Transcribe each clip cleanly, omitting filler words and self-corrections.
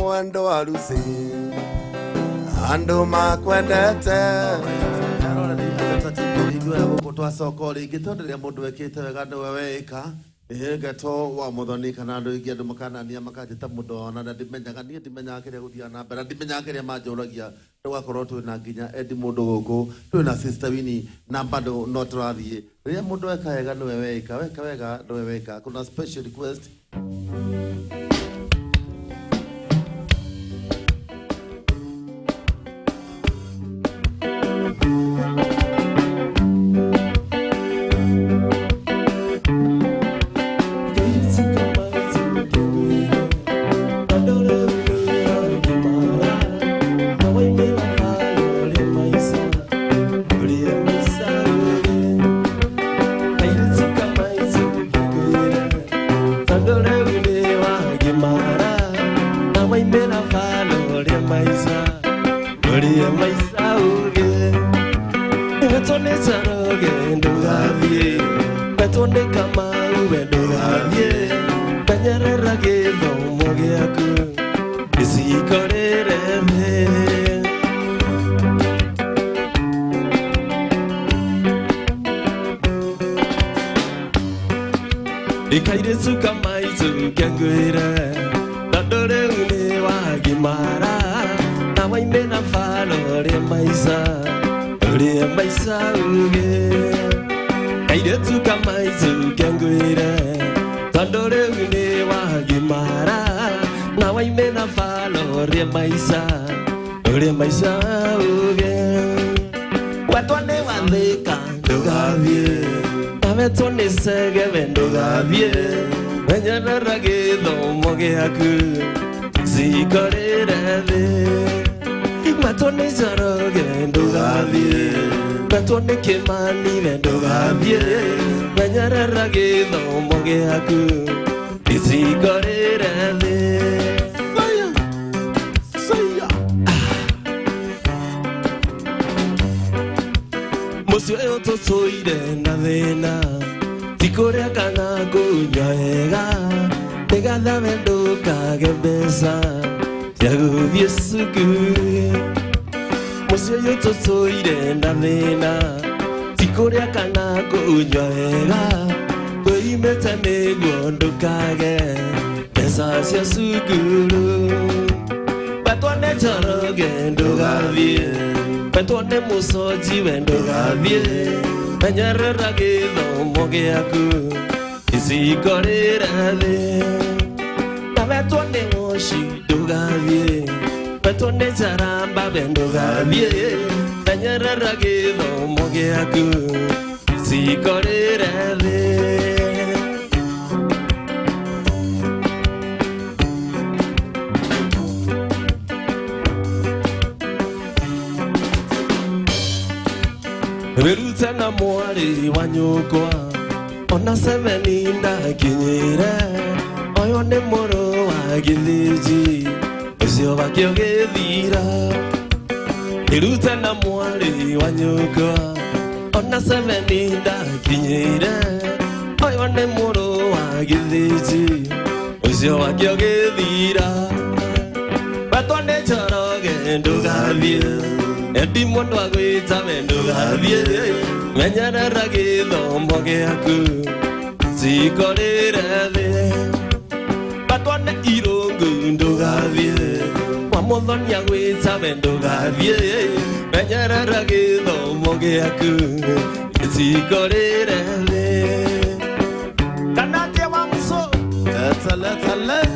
mwendo harusi andu makwendete gutwa soko ringi tondu ria mundu wekite wega ndiwe weka geto wa muthoni kana andu ingi andu makanania makanjita mundu ona ndimenyaga nie ndimenyaga kiria guthia na mbere ndimenyaga kiria manjuragia tugakorwo twina nginya endi mundu guku twina sister Winnie na bado no turathie riria mundu weka wega ndiwe weka wega ndiwe weka kuna special request Verutana mwari wanyukwa ona seveninda kinyire oyone moro wa githiji ucio bakio githira Verutana mwari wanyukwa ona seveninda kinyire oyone moro wa githiji ucio bakio githira batone choroge ndugathie Endi mundu agwita mendu gathie menyerera githomo giaku cikorire thi batwane irungu ndugathie wa muthoni agwita mendu gathie menyerera githomo giaku cikorire thi kana tie wa muso let's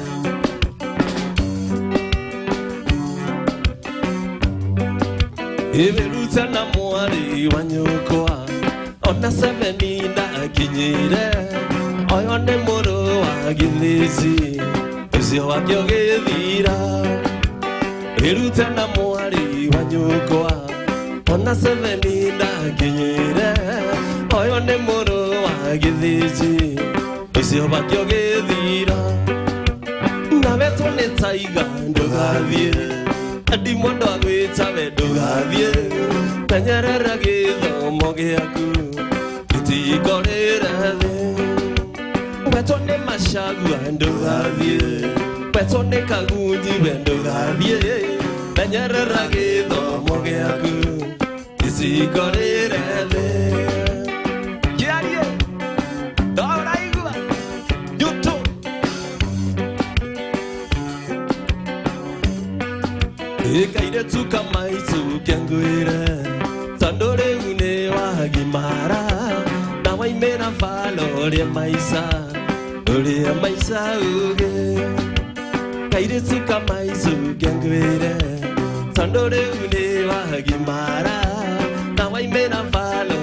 Verutana mwari wanyukwa ona seveninda kinyire oyone moro wa githiji ucio wakio githira Verutana mwari wanyukwa ona seveninda kinyire oyone moro wa githiji ucio wakio githira nawe tone taiga ndugathie Adi mondo agwita wendo gathie menyerera githomo giaku gitikorire thi wetone macagua ndugathie Wetone kagunyi wendo gavie Menyerera githomo giaku Isikorire thi Kiarie Doraigua YouTube Ikaire tuka maitu kianguire Tandore une wagimara Na waimena falo Oria maisa uge Kaire tuka maitu kianguire Tandore une wagimara Na waimena falo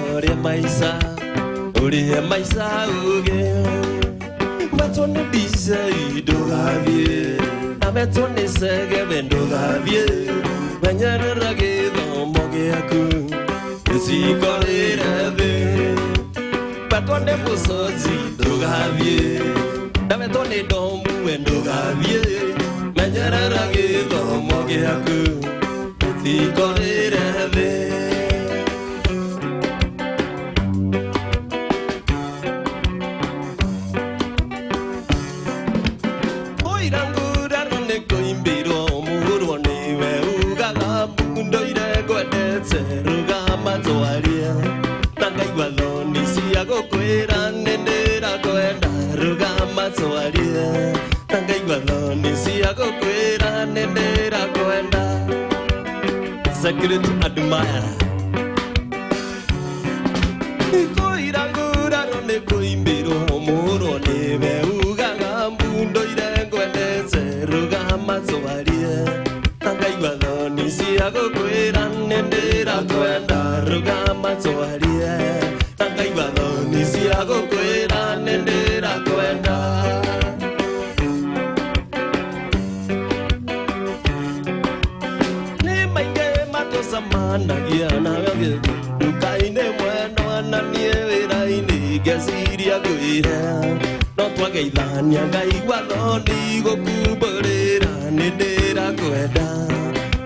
Oria maisa uge Matone dise idogavie Na metone sege vendogavie Menyerera githomo giaku Isikorire thi Matone musozi ndogavie Na metone domu vendogavie Menyerera githomo giaku Isikorire thi Kwera nendera kwenda rugama twarie Tanga igwathoni ciago kwera nendera kwenda Secret admire Ikoira ngura rone koimbiro muro niwe ugaga mbundo ire kwendete rugama twarie Tanga igwathoni ciago kwera nendera kwenda rugama twarie Tanga igwathoni ciago kwera nendera kwenda Ni mainge matosamanagia nawe Ndukaine mwena na nie wira-ini ngeciria ngwire No twageithania Ngai igwathoni gukumburira nindira kwenda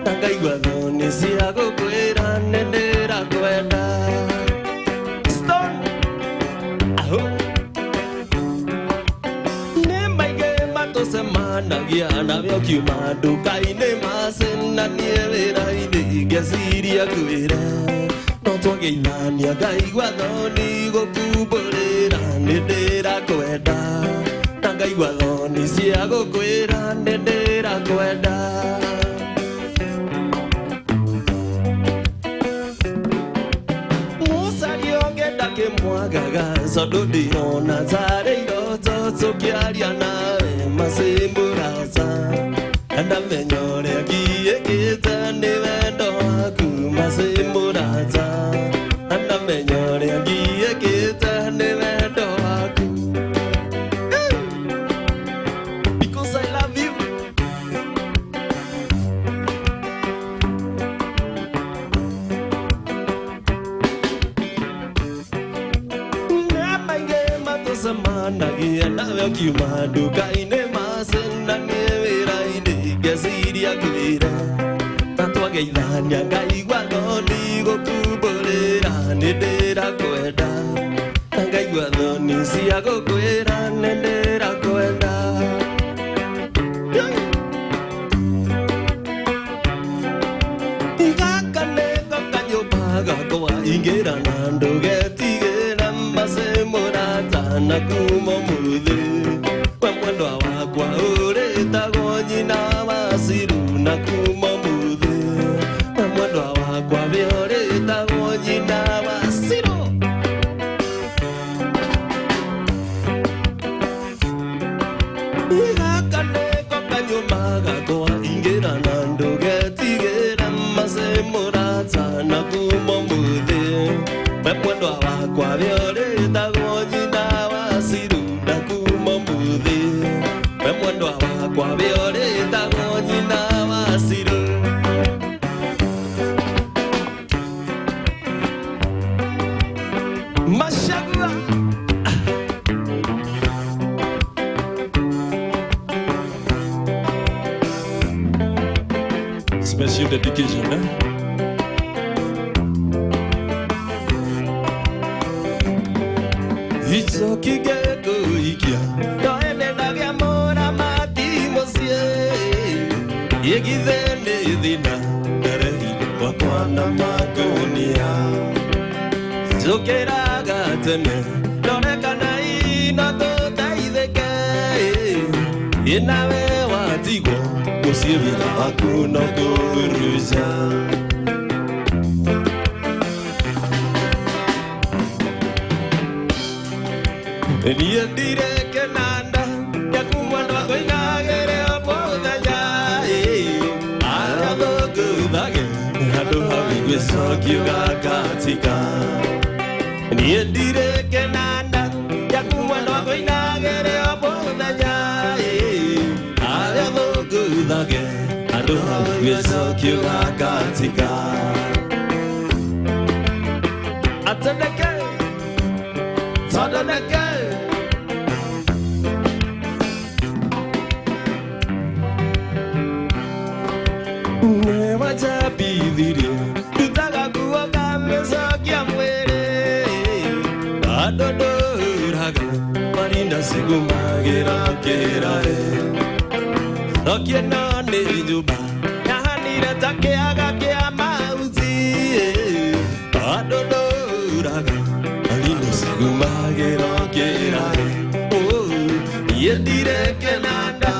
Tanga igwathoni ciago kwera nindira kwenda Semanagia na vyo kiuma nduka-ini macenanie wira-ini ngeciria ngwire No twageithania Ngai igwathoni gukumburira nindira kwenda Tanga igwathoni cia gukwira nindira kwenda Musario ngenda kimwagaga Sondu ndirona tarĩ iroto tukiaria nawe Masimburaza Andamenya ũrĩa ngiĩkĩte nĩ wendo waku Masimburaza Andamenya ũrĩa ngiĩkĩte nĩ wendo waku Because I love you Semanagia nawe kiuma nduka-ini macenanie wira-ini ngeciria ngwire Na twageithania Ngai igwathoni gukumburira nindira kwenda Tanga igwathoni cia gukwira nindira kwenda Igaka niko kanyumba gakwa ingira na ndugetigĩra Masemurata na kuma muthi We mwendwa wakwa ũrĩtagwo nyina wa Ciru na kuma muthi We mwendwa wakwa we ũrĩtagwo nyina wa Ciru Igaka nĩko kanyũmba gakwa ingĩra na ndũgetigĩra Masemurata na kuma muthi We mwendwa wakwa we ũrĩtagwo nyina wa Ciru na kuma muthi We mwendwa wakwa we ũrĩtagwo nyina wa Ciru Mashagua Special dedication, It's okay, go ikia. Don't let that get more. I'm a demon. Yegithene thina Narehi wakwana magunia Zokeraga tene Norekana ino tutaitheke Inawe watigwo Musibira wakuno kuruja Niye direke nanda Yakumwana wakoinagere opodanya Arabogu Hado hawi Sokyoga katika Niye direke nanda Yakumwana wakoinagere opodanya Arabogu Hado hawi Sokyoga katika Atadeke Tadadeke Bidiri, tutaga kuoga mesokia mwere. Adodo raga, marina segumagira kerare. Sokia nane juba, yahanira take aga ke amauzi. Adodo raga, marina segumagira kerare. Oh, yedire kenanda,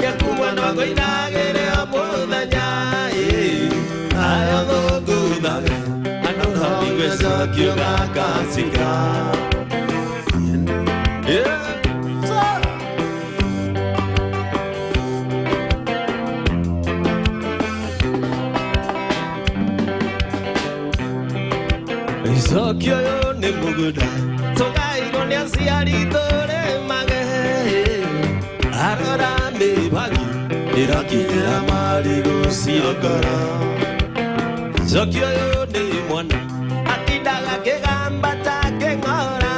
yakuwa no goinagere apodanya. Kyoga katika Isokyo yo ne muguda Togai no ne asiari tore mage Arora me bagi Iraki amari go siokara Isokyo yo ne mwana que gamba take ngora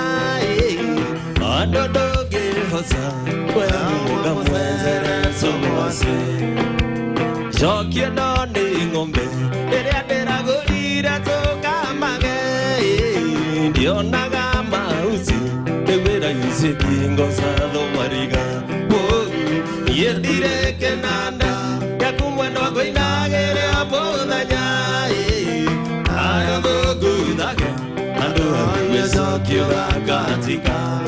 Adodo ge hosa Kwea munga mwezere somose Jokie no ni ngombe Ere adera gorira toka mage Dionaga mausi Ewera yise kingo sado mariga Yedire ke nanda Yakumwendo wako inagere apodanya Arabogu dage Sokyoga katika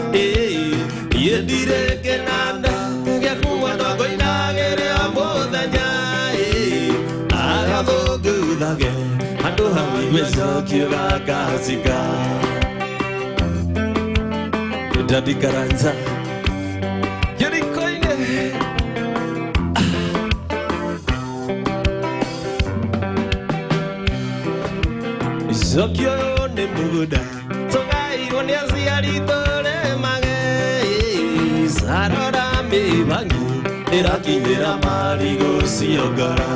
Yedire kenanda Yakuwa noko inagere amodanya Arabogu dage Ando hawe sokyoga katika Daddy Karanza Yerikoine Sokyo ne muguda Niasi aritore mage Sarora me bangi Iraki nira marigo siogara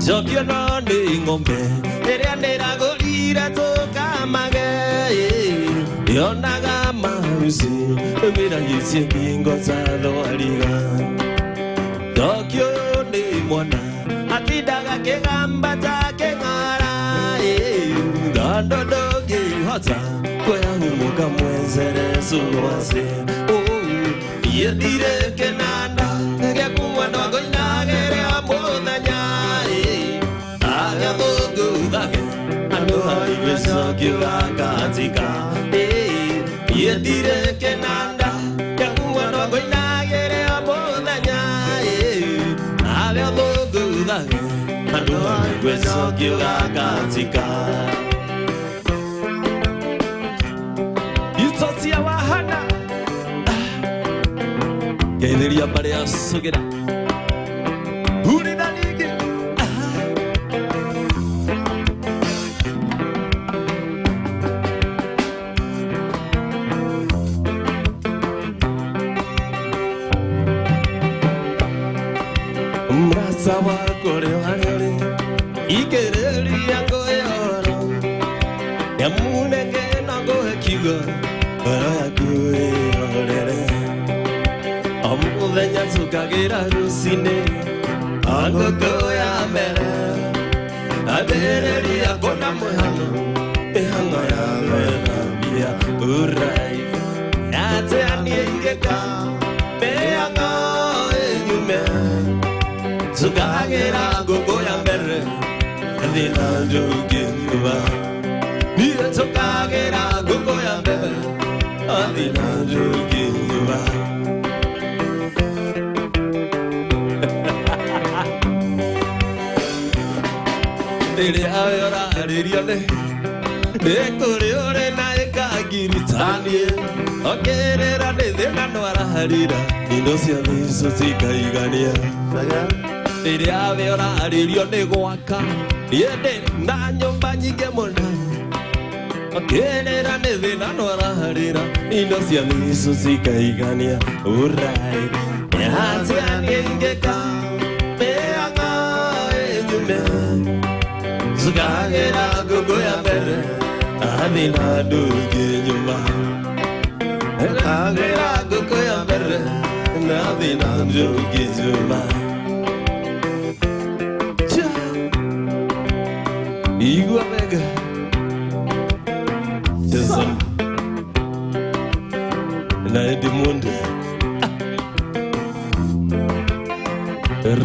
Jokyo no ni ngombe Ere nira gorira toka mage Yonaga mausi Mira yisi kingo sado aliga Jokyo ni mwana Atidaga ke gamba take ngara Gandodo ge hota Kwea humuka mwezere suwase Yedire kenanda Yakuwa noko inagere amodanya Agabogu dage Ando haiwe sokyoga katika Yedire kenanda Yakuwa noko inagere amodanya Agabogu dage Ando haiwe sokyoga katika Tia wahana Kederia barea sogera Uri danigi Mrasa wa kore warere Ikereri yango yoro Yamunenge nango hekigo Amuvenya tukagira rusine Angoko ya mere Adereri akona muhano Ehanga ya mera Bia urai Yate aniengeka Meanga enyume Sukagera gogo ya mbere Thina ndunginyuma Niye sukagera gogo ya mbere Thina ndunginyuma Dere ayora aririone Dekore ore na ekagiritanie Okerera nethena nwara harira Indo cia miso cikaigania Dere ayora aririone gwaka Yende na nyumba nyinge mona Okerera nethena nwara harira Indo cia miso cikaigania Urai Yazianie ingeka Meanga enyume Sukagera gogo ya mbere Athina ndunginyuma Sukagera gogo ya mbere Athina ndunginyuma Igua mega Jason Na Edmundo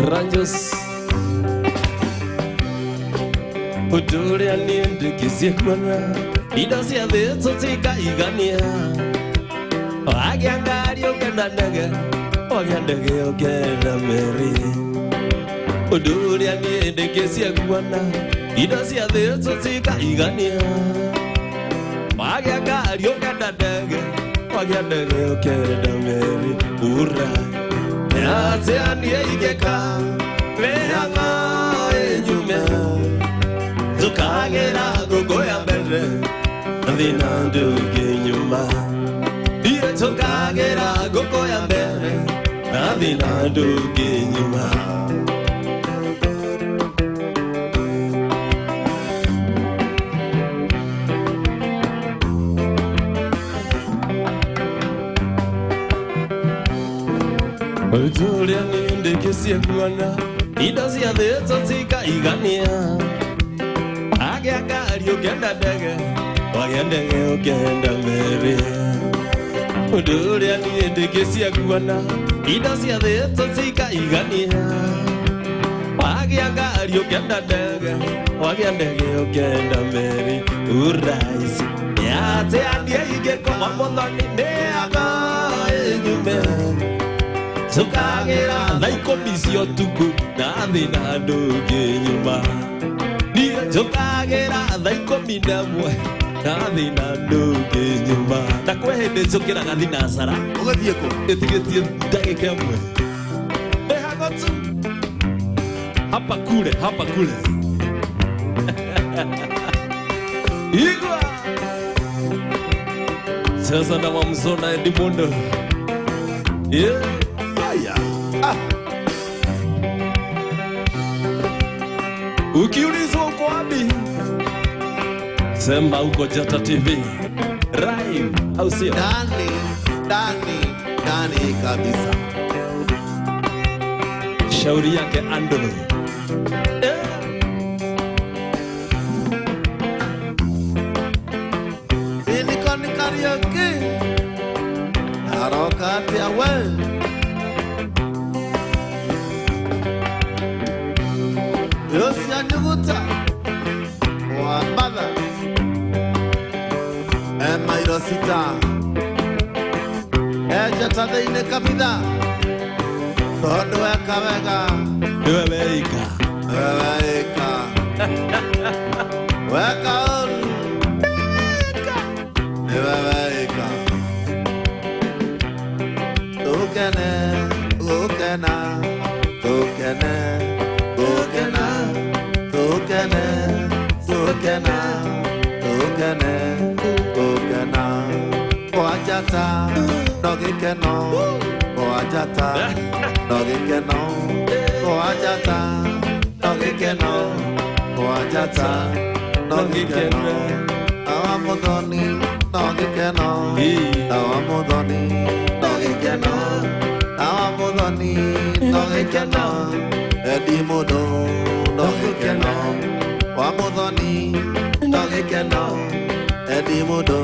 Ranjos Uduria niende kisiekwana Ido cia thitu cikaigania Wagiangari ukenda ndege Wagiandege ukenda meri Uduria niende kisiekwana Ido cia thitu cikaigania Wagiangari ukenda ndege Wagiandege ukenda meri Ura Yazianie igeka Meanga enyume Sukagera gogo ya mbere Thina ndunginyuma Iye sukagera gogo ya mbere Thina ndunginyuma Utulia niende kisiekwana Ido cia thitu cikaigania Agiangari ukenda ndege Wagiandege ukenda meri Uduria niende kisiekwana Ido cia thitu cikaigania Wagiangari ukenda ndege Wagiandege ukenda meri Uraisi Yazianie igekoma muthoni Neaga enyume Sukagera Thaikumi cia ũtukũ Na thina ndunginyuma Niĩ njũkagĩra thaikũmi na ĩmwe Na thina ndunginyuma Na kwĩ hĩndĩ njũkĩraga thinacara Ũgathiĩ kũ? Ĩtigĩtie ndagĩka ĩmwe Nĩhago tu Hapa kule Igua Sasa na Wamzona Edmundo Yeah Ukiulizwa uko wapi Sema uko Jata TV Live au sio Ndani kabisa Shauri yake Andolo Niko ni karaoke Harokati ya we Yosia nyuguta Wa mother Emma irosita Jata thĩinĩ kabitha Tondũ weka wega Nĩwe weika Weka ũru Nĩwe weika Tũkene Gũkena Tũkene Gũkena Tũkene Tũkena Tũkene Gũkena Kwa Jata No gĩkeno Kwa Jata No gĩkeno Kwa Jata No gĩkeno Kwa Jata No gĩkeno Awa mũthoni No gĩkeno Awa mũthoni No gĩkeno Awa mũthoni No gĩkeno Edmundo No gĩkeno Wa mũthoni No gĩkeno Edmundo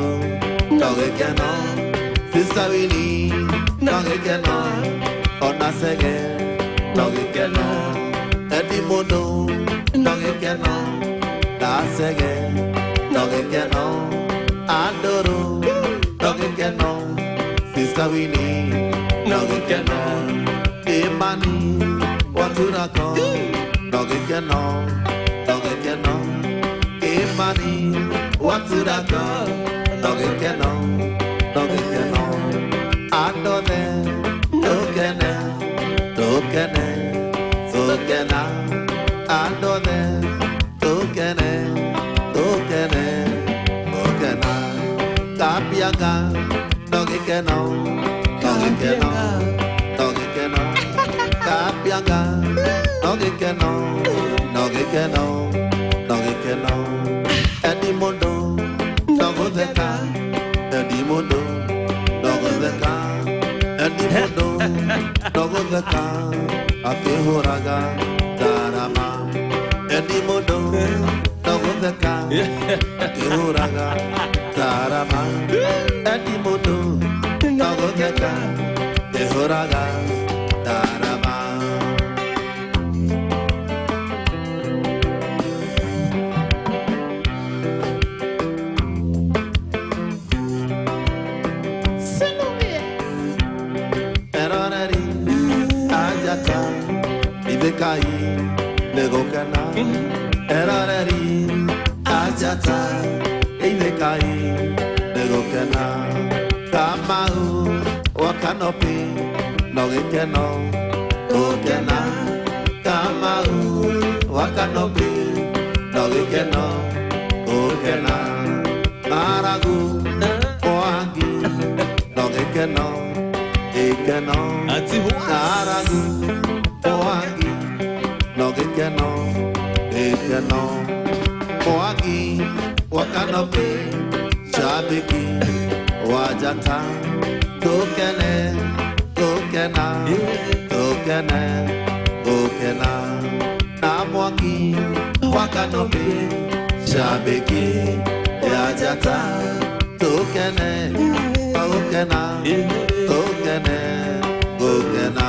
No gĩkeno Sister Winnie No gĩkeno Ona Sege No gĩkeno Edimodo, Nogekeno, Nasege, Nogekeno, Adoro, Nogekeno, Sister Winnie, Nogekeno, Imani, Waturako, Nogekeno, Nogekeno, Imani, Waturako, Nogekeno, Nogekeno, Adone, Nogene, Nogene, Sokena, Adone, Nogene, Nogene, Nogena, Kapiaga, Nogekeno, Nogekeno, Nogekeno, Kapiaga, Nogekeno, Nogekeno, Nogekeno, Edimodo, Nogozeka, Edimodo, Nogozeka, Edimodo, Nogozeka, Akihuraga, Darama, Edimodo, Nogozeka, Akihuraga, Darama, Edimodo, Nogozeka, Akihuraga, Darama. Ibekai, negokana, erareri, ajata, ibekai, negokana, kamau, wakanopi, nogekeno, okena, kamau, wakanopi, nogekeno, okena, maragu, oangi, nogekeno, ikeno, maragu, oangi, nogekeno, ikeno, oangi, wakanopi, shabiki, wajata, tokene, tokena, tokene, tokena, namwaki, wakanopi, shabiki, wajata, tokene, tokena, tokene, tokena.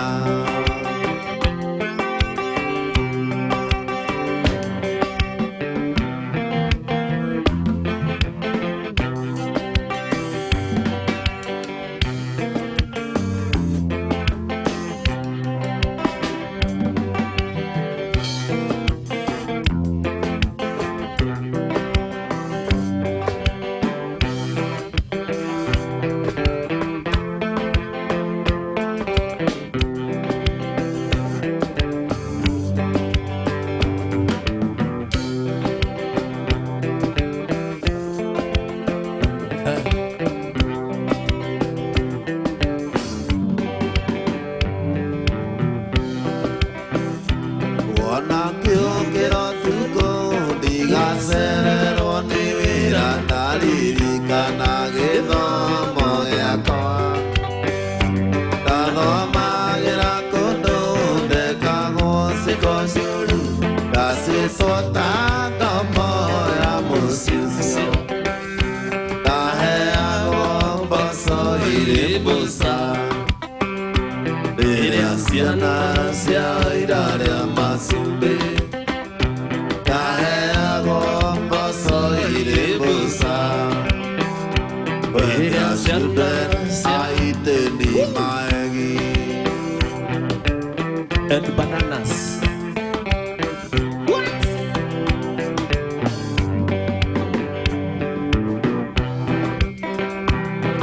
And bananas.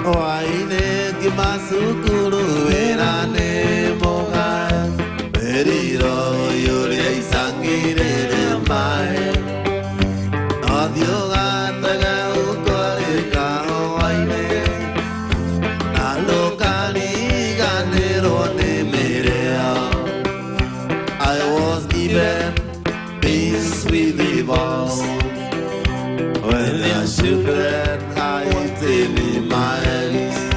Waine kimasukuru erane moga periro yore sangire mai adioga taga ukore ka waine nalokani ganero ne mere. I was given peace with the boss when the children I in my hands.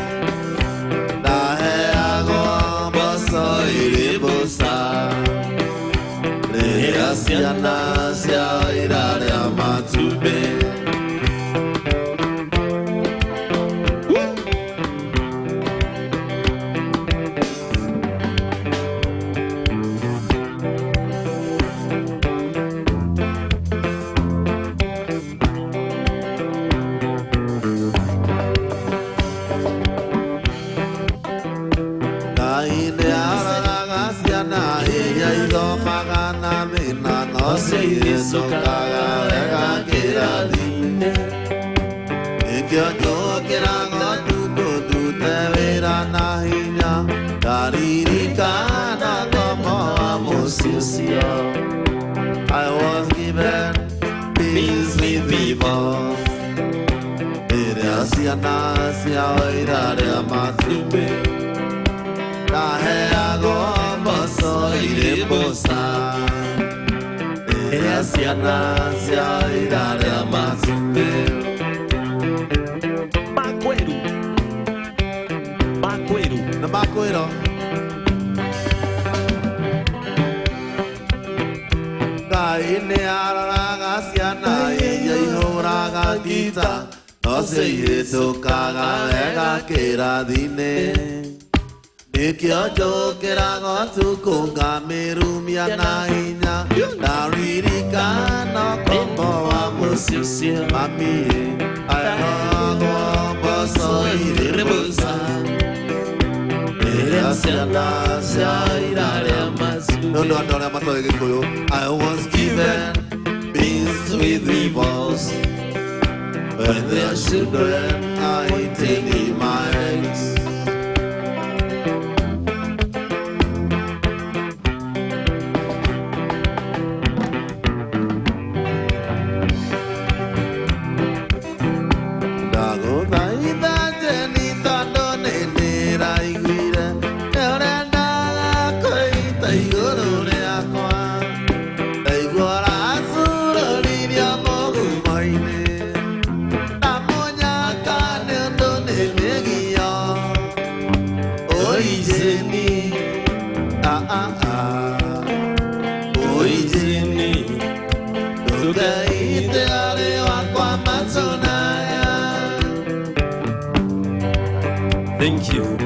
magana mina no se yeso kaga ega kira dine Ekyo jo kira ngotu tu te vera nahinya Dariri kana como amusia I was given peace with people Siana sia oira de amatume La hea gombo soy de bosa Siana sia oira de amatume Macuero No macuero Kaine araga siana Ella hijo raga tita No se yeso kaga ega kera dine Nikyo jo kera gotu kunga merumia na inya Daririka no kombo wa musisia Mami ayago boso iribusa Erasiana sia irare amasu No amato de Gikoyo I was given peace with rivals When there are children, I take in my hands. Dago taida jenita done nera iguire, eore daga koi taigoro le akwa, taigora asuro liria mogu maine. Thank you.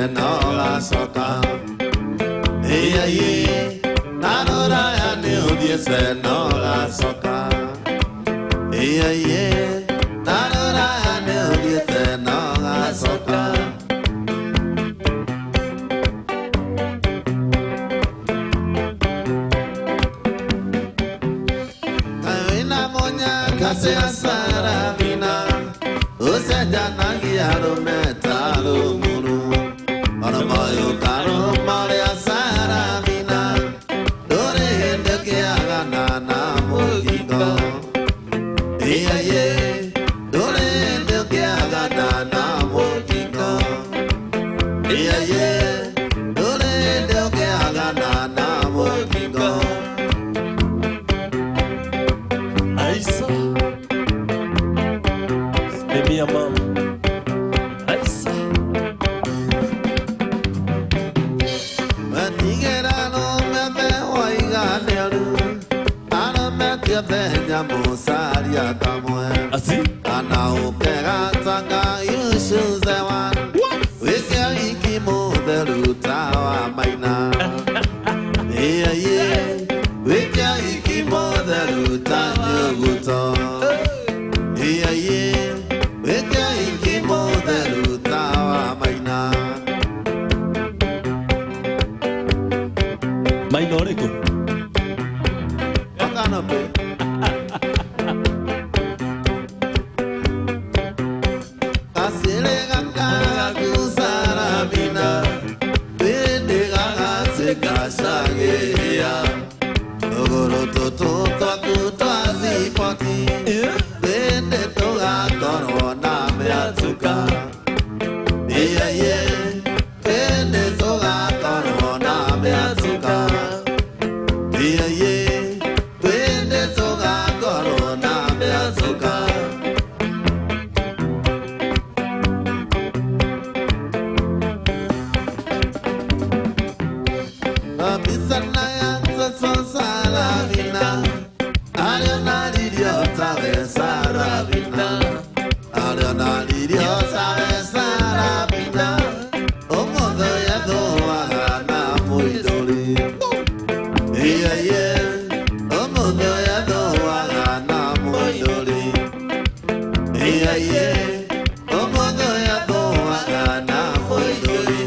noga soka. Iya ye, nanora ya ne udiese noga soka. Iya ye, nanora ya ne udiese noga soka. Kaina monya kase asara mina, usajana kiaro metalo muru. Aramayo karo mare asara mina, dore hende ke agana na mogigo. Iya ye, dore hende ke agana na mogigo. Iya ye, dore hende ke agana na mogigo. Aisa, baby, your mom. Aisa, Matigera no me ve oiga neru, ano me te veña musaria kamwe. asi, Ana upega tanga yushu zewan, wike iki modelu tawa maina. Iya ye, wike iki modelu tanyo guto. Iya ye, wike iki modelu tawa maina. mainoreko. Wakana pe. Kasile ganga kusara bina, bende ganga sekasage ya. Ogoro toto taku twazi poti, bende toga korona meatuka. Iya ye, bende toga korona meatuka. Iya ye, bende toga korona meatuka. Abisana ya tso salavina, ariana lidio sabe saravina, ariana lidio sabe saravina. Omodo ya doa na muidori. Iya ye, omodo ya doa na muidori. Iya ye, omodo ya doa na muidori.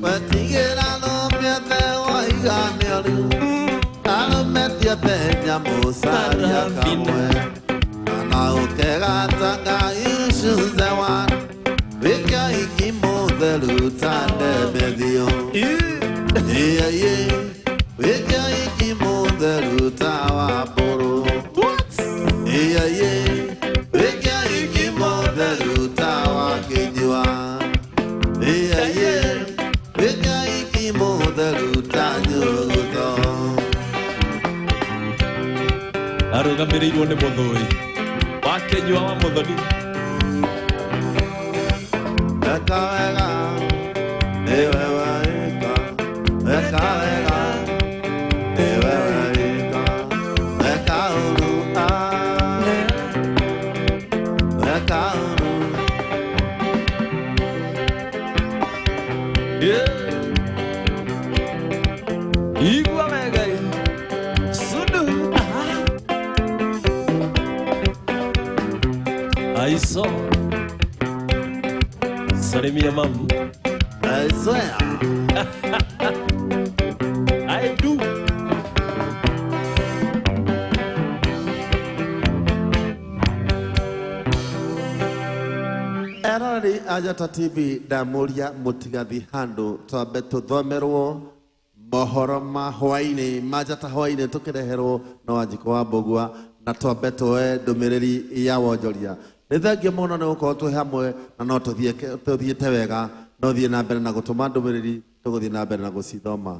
Matigera no me ve oiga neru, ano me te veña musaria kamwe. Ana ukega tanga yushu zewan, wika iki modelu tande medio. Iya ye, wika iki modelu tawa poro. Iya ye, wika iki modelu tawa kijiwa. Iya ye, wika iki modelu tanyoguto. Arũgamĩrĩirwo nĩ mũthũi wa Kĩnyua wa Mũthoni. Eka wega, ewe waika. Eka wega, ewe waika. Eka uru, eka uru. Igua wega sudu. Aiso, salimia mam. I swear. I do. Erari Ajata TV ndamuria mutigathi handu twambe tuthomerwo mohoro ma hwaini majata hwaini tukireherwo na Wanjiko wa Mbugua na twambe tuoe ndumiriri ya wonjoria. Nĩ thengiũ mũno nĩ gũkorwo twĩ hamwe na no tũthiĩte wega no thiĩ na mbere na gũtũma ndũmĩrĩri tũgũthiĩ na mbere na gũcithoma.